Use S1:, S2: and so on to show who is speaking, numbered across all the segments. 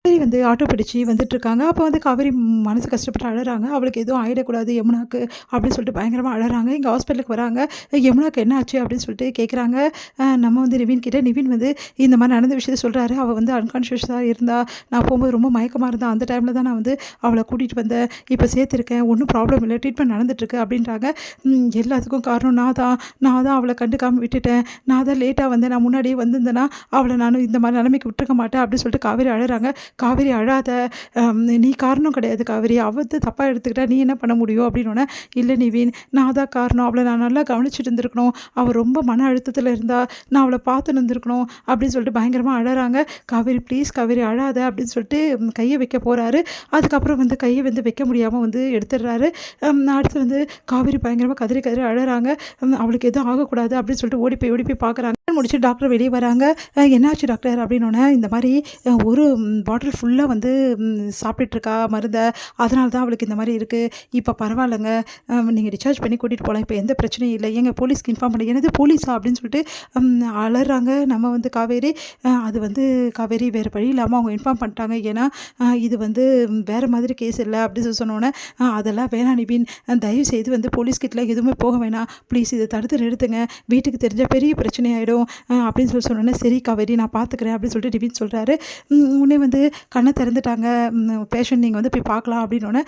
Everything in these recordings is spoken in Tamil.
S1: காவேரி வந்து ஆட்டோ பிடிச்சு வந்துட்டுருக்காங்க. அப்போ வந்து காவேரி மனசு கஷ்டப்பட்டு அழறாங்க. அவளுக்கு எதுவும் ஆயிடக்கூடாது யமுனாக்கு அப்படின்னு சொல்லிட்டு பயங்கரமா அழறாங்க. இங்க ஹாஸ்பிட்டலுக்கு வராங்க. யமுனாக்கு என்ன ஆச்சு அப்படின்னு சொல்லிட்டு கேட்குறாங்க. நம்ம வந்து நிவின் கிட்ட. நிவின் வந்து இந்த மாரி நடந்த விஷயத்த சொல்றாரு. அவ வந்து அன்கான்ஷியஸா இருந்தா. நான் போகும்போது ரொம்ப மயக்கமா இருந்தா. அந்த டைம்ல தான் நான் வந்து அவள கூட்டிட்டு வந்தேன். இப்ப சேர்த்துருக்கேன். ஒண்ணும் ப்ராப்ளம் இல்ல. ட்ரீட்மெண்ட் நடந்துட்டுருக்கு அப்படின்றாங்க. எல்லாத்துக்கும் காரணம் நான் தான். நான் தான் அவள கண்டுக்காம விட்டுட்டேன். நான் தான் லேட்டா வந்தேன். நான் முன்னாடியே வந்திருந்தேன்னா, அவள நானும் இந்த மாரி நிலைமைக்கு விட்டுருக்க மாட்டேன் அப்படின்னு சொல்லிட்டு காவேரி அழறாங்க. காவேரி அழாத! நீ காரணம் கிடையாது காவேரி. அவ வந்து தப்பா எடுத்துக்கிட்டா நீ என்ன பண்ண முடியும்? அப்படின்னோனே, இல்ல நிவின், நான் தான் காரணம். அவள நான் நல்லா கவனிச்சுட்டு இருந்திருக்கணும். அவ ரொம்ப மன அழுத்தத்தில இருந்தா. நான் அவள பார்த்துன்னு இருந்திருக்கணும் அப்படின்னு சொல்லிட்டு பயங்கரமா அழறாங்க. காவேரி ப்ளீஸ் காவேரி அழாத! அப்படின்னு சொல்லிட்டு கைய வைக்க போறாரு. அதுக்கப்புறம் வந்து கைய வந்து வைக்க முடியாம வந்து எடுத்துடுறாரு. அடுத்து வந்து காவேரி பயங்கரமா கதறி கதறி அழறாங்க. அவளுக்கு எதுவும் ஆகக்கூடாது அப்படின்னு சொல்லிட்டு ஓடி போய் பார்க்குறாங்க. முடிச்சு டாக்டர் வெளியே வராங்க. என்னாச்சு டாக்டர்? அப்படின்னோனே, இந்த மாரி ஒரு பாட்டில் ஃபுல்லா வந்து சாப்பிட்டுட்ருக்கா மருந்த. அதனால தான் அவளுக்கு இந்த மாரி இருக்கு. இப்ப பரவாயில்லங்க. நீங்க டிஸ்சார்ஜ் பண்ணி கூட்டிட்டு போலாம். இப்ப எந்த பிரச்சனையும் இல்ல. ஏங்க போலீஸ்க்கு இன்ஃபார்ம் பண்ணுங்க. என்னது போலீஸா? அப்படின்னு சொல்லிட்டு அலறாங்க நம்ம வந்து காவேரி. அது வந்து காவேரி வேற வழி இல்லாம அவங்க இன்ஃபார்ம் பண்ணிட்டாங்க. ஏன்னா, இது வந்து வேற மாதிரி கேஸ் இல்ல அப்படின்னு சொல்லி சொன்னோனே, அதெல்லாம் வேணாம் நிவின். தயவு செய்து வந்து போலீஸ் கிட்டலாம் எதுவுமே போக வேணாம். ப்ளீஸ் இத தடுத்து நிறுத்துங்க. வீட்டுக்கு தெரிஞ்சா பெரிய பிரச்சனை ஆயிடும். அப்படின்னு சொல்லி சொன்னோனே, சரி காவேரி நான் பார்த்துக்கிறேன் அப்படின்னு சொல்லிட்டு நிவின் சொல்றாரு. உடனே வந்து கண்ண திறந்துட்டாங்க. பேஷண்ட் நீங்க வந்து போய் பார்க்கலாம் அப்படின்னோனே,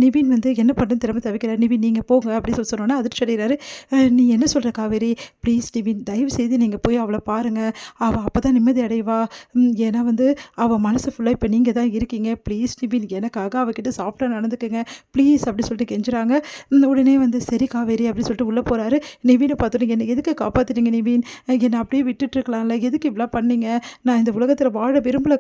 S1: நிவின் வந்து என்ன பண்ணுன்னு தெரியாம தவிக்கிறார். நிவின் நீங்க போங்க அப்படின்னு சொல்லி சொன்னோனே அதிர்ச்சி அடைகிறாரு. நீ என்ன சொல்ற காவேரி? ப்ளீஸ் நிவின் தயவு செய்து நீங்க போய் அவள பாருங்க. அவ அப்பதான் நிம்மதி அடைவா. ஏன்னா வந்து அவ மனசு ஃபுல்லா இப்ப நீங்க தான் இருக்கீங்க. ப்ளீஸ் நிவின் எனக்காக அவகிட்ட சாஃப்ட்டா நடந்துக்கங்க. ப்ளீஸ் அப்படி சொல்லிட்டு கெஞ்சுறாங்க. உடனே வந்து சரி காவேரி அப்படின்னு சொல்லிட்டு உள்ள போறாரு. நிவின பார்த்துட்டு என்ன எதுக்கு காப்பாத்துனீங்க நிவின்? என்ன அப்படியே விட்டுட்டு இருக்கலாம்ல. எதுக்கு இப்படிலாம் பண்ணீங்க? நான் இந்த உலகத்துல வாழ விரும்பல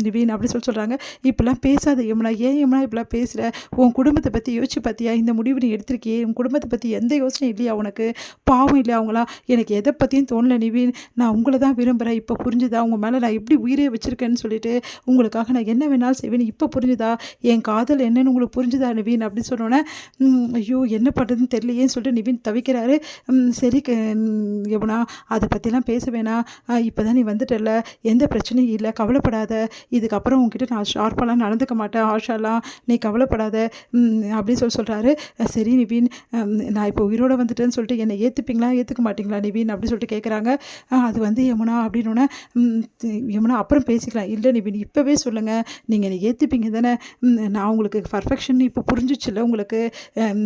S1: நிவின் அப்படி சொல்றாங்க. இப்படிலாம் பேசாத யமுனா. ஏன் யமுனா இப்படிலாம் பேசுற? உன் குடும்பத்தை பத்தி யோசிச்சு பார்த்தியா? இந்த முடிவு நீ எடுத்திருக்கியே. உன் குடும்பத்தை பத்தி எந்த யோசனையும் இல்லையா உனக்கு? பாவம் இல்லையா அவங்களாம்? எனக்கு எதை பத்தியும் தோணல நிவின். நான் உங்களை தான் விரும்புறேன். இப்போ புரிஞ்சுதா? உங்க மேல நான் எப்படி உயிரே வச்சிருக்கேன்னு சொல்லிட்டு உங்களுக்காக நான் என்ன வேணாலும் செய்வேன். இப்போ புரிஞ்சுதா? என் காதல் என்னன்னு உங்களுக்கு புரிஞ்சுதா நிவின் அப்படின்னு சொன்னோன்னே, ஐயோ என்ன பண்ணுறதுன்னு தெரியலையேன்னு சொல்லிட்டு நிவின் தவிக்கிறாரு. சரி யமுனா அதை பற்றிலாம் பேச வேணாம். இப்போ தான் நீ வந்துட்டல. எந்த பிரச்சனையும் இல்லை. கவலைப்படாத. இதுக்கப்புறம் உங்ககிட்ட நான் ஷார்ப்பாலாம் நடந்துக்க மாட்டேன். ஆஷாலாம் நீ கவலைப்படாத அப்படின்னு சொல்கிறாரு. சரி நிவின், நான் இப்போ உயிரோடு வந்துட்டேன்னு சொல்லிட்டு என்னை ஏற்றுப்பீங்களா ஏற்றுக்க மாட்டிங்களா நிவின் அப்படின்னு சொல்லிட்டு கேட்குறாங்க. அது வந்து யமுனா அப்படின்னோடனே, யமுனா அப்புறம் பேசிக்கலாம். இல்லை நிவின் இப்போவே சொல்லுங்கள். நீங்கள் என்னை ஏற்றுப்பீங்க தானே? நான் உங்களுக்கு பர்ஃபெக்ஷன் இப்போ புரிஞ்சிச்சுல்ல உங்களுக்கு?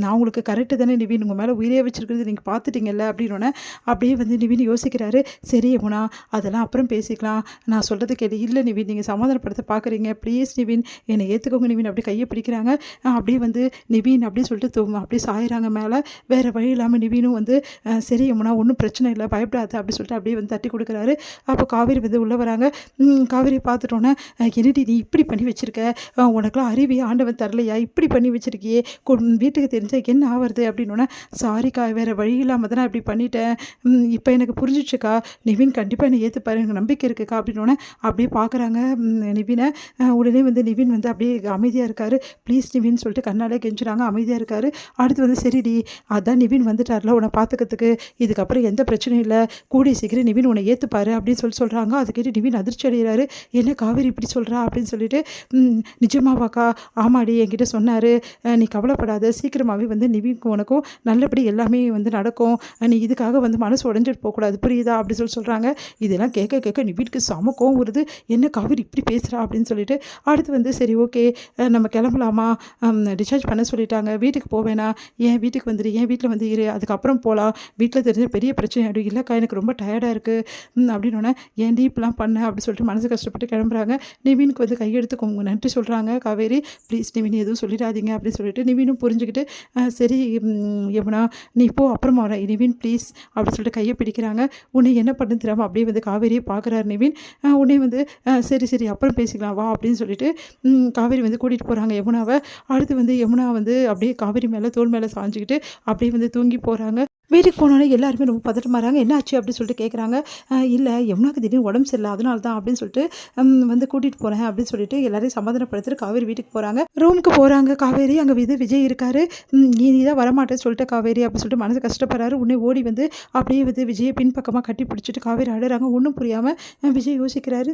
S1: நான் உங்களுக்கு கரெக்டு தானே நிவின்? உங்கள் மேலே உயிரே வச்சுருக்கிறது நீங்கள் பார்த்துட்டீங்கல்ல அப்படின்னோடனே அப்படியே வந்து நிவின் யோசிக்கிறாரு. சரி யமுனா அதெல்லாம் அப்புறம் பேசிக்கலாம். நான் சொல்கிறது கேளு. இல்லை நிவின் நீங்கள் சமாதானப்படுத்த பார்க்குறீங்க. ப்ளீஸ் நிவின் என்னை ஏற்றுக்கோங்க நிவின் அப்படி கையை பிடிக்கிறாங்க. அப்படியே வந்து நிவின் அப்படின்னு சொல்லிட்டு அப்படியே சாயிறாங்க மேலே. வேறு வழி இல்லாமல் நிவினும் வந்து சரி யமுனா ஒன்றும் பிரச்சனை இல்லை பயப்படாத அப்படி சொல்லிட்டு அப்படியே வந்து தட்டி கொடுக்குறாரு. அப்போ காவேரி வந்து உள்ளே வராங்க. காவேரியை பார்த்துட்டோன்னே, என்னடி நீ இப்படி பண்ணி வச்சுருக்க? உனக்குலாம் அறிவி ஆண்டவன் தரலையா? இப்படி பண்ணி வச்சுருக்கியே. வீட்டுக்கு தெரிஞ்சால் என்ன ஆவறது அப்படின்னோடனே, சாரிக்கா வேறு வழி இல்லாமல் தான் நான் இப்படி பண்ணிட்டேன். இப்போ எனக்கு புரிஞ்சிச்சுக்கா. நிவின் கண்டிப்பாக என்னை ஏற்றுப்பாரு. எனக்கு நம்பிக்கை இருக்குக்கா அப்படின்னோடனே அப்படியே பார்க்குறாங்க நிவினை. உடனே வந்து நிவின் வந்து அப்படியே அமைதியாக இருக்கார். ப்ளீஸ் நிவின் சொல்லிட்டு கண்ணாலே கெஞ்சுறாங்க. அமைதியாக இருக்கார். அடுத்து வந்து சரிடி அதான் நிவின் வந்துட்டார்ல உன்னை பார்த்துக்கிறதுக்கு. இதுக்கப்புறம் எந்த பிரச்சனையும் இல்லை. கூடிய சீக்கிரம் நிவின் உன்னை ஏற்றுப்பாரு அப்படின்னு சொல்கிறாங்க. அது கேட்டு நிவின் அதிர்ச்சி அடைகிறாரு. என்ன காவேரி இப்படி சொல்கிறா அப்படின்னு சொல்லிட்டு, நிஜமாவாக்கா? ஆமாடி என்கிட்ட சொன்னார். நீ கவலைப்படாத. சீக்கிரமாகவே வந்து நிவினுக்கும் உனக்கும் நல்லபடி எல்லாமே வந்து நடக்கும். நீ இதுக்காக வந்து மனசு உடஞ்சிட்டு போகக்கூடாது புரியுதா அப்படி சொல்கிறாங்க. இதெல்லாம் கேட்க கேட்க நிவினுக்கு செம கோவம் வருது. என்ன காவேரி இப்படி பேசுகிறா அப்படின்னு சொல்லிட்டு, அடுத்து வந்து சரி ஓகே நம்ம கிளம்பலாமா? டிஸ்சார்ஜ் பண்ண சொல்லிட்டாங்க. வீட்டுக்கு போவேனா? ஏன் வீட்டுக்கு வந்துடு. ஏன் வீட்டில் வந்து இரு. அதுக்கப்புறம் போகலாம். வீட்டில் தெரிஞ்ச பெரிய பிரச்சனை ஆகிடும். இல்லைக்கா எனக்கு ரொம்ப டயர்டாக இருக்குது அப்படின்னோடனே, ஏன் இப்படிலாம் பண்ண அப்படின்னு சொல்லிட்டு மனசு கஷ்டப்பட்டு கிளம்புறாங்க. நிவினுக்கு வந்து கையெடுத்து நன்றி சொல்கிறாங்க காவேரி. ப்ளீஸ் நிவின் எதுவும் சொல்லிடாதீங்க அப்படின்னு சொல்லிட்டு நிவினும் புரிஞ்சுக்கிட்டு, சரி யமுனா நீ போ அப்புறமா வரேன் நிவின் ப்ளீஸ் அப்படின்னு சொல்லிட்டு கையை பிடிக்கிறாங்க. உன்னை என்ன பண்ணுன்னு தெரியாமல் அப்படியே வந்து காவேரியை பார்க்குறாரு நிவின். உடனே வந்து சரி அப்புறம் பேசிக்கலாம் வா அப்படின்னு சொல்லிட்டு காவேரி வந்து கூட்டிகிட்டு போகிறாங்க யமுனாவை. அடுத்து வந்து யமுனா வந்து அப்படியே காவேரி மேலே தோள் மேலே சாஞ்சிக்கிட்டு அப்படியே வந்து தூங்கி போகிறாங்க. வீட்டுக்கு போனோன்னே எல்லாருமே ரொம்ப பதட்டமாகறாங்க. என்ன ஆச்சு அப்படின்னு சொல்லிட்டு கேட்குறாங்க. இல்லை யமுனாக்கு திடீர்னு உடம்பு சரியில்லை அதனால தான் அப்படின்னு சொல்லிட்டு வந்து கூட்டிகிட்டு போகிறேன் அப்படின்னு சொல்லிட்டு எல்லாரையும் சமாதானப்படுத்திட்டு காவேரி வீட்டுக்கு போகிறாங்க. ரூமுக்கு போகிறாங்க காவேரி. அங்கே விஜய் இருக்காரு. நீ தான் வரமாட்டேன்னு சொல்லிட்டு காவேரி அப்படின்னு சொல்லிட்டு மனசு கஷ்டப்படுறாரு. உடனே ஓடி வந்து அப்படியே வந்து விஜயை பின்பக்கமாக கட்டி பிடிச்சிட்டு காவேரி அழுறாங்க. ஒன்றும் புரியாமல் விஜய் யோசிக்கிறாரு.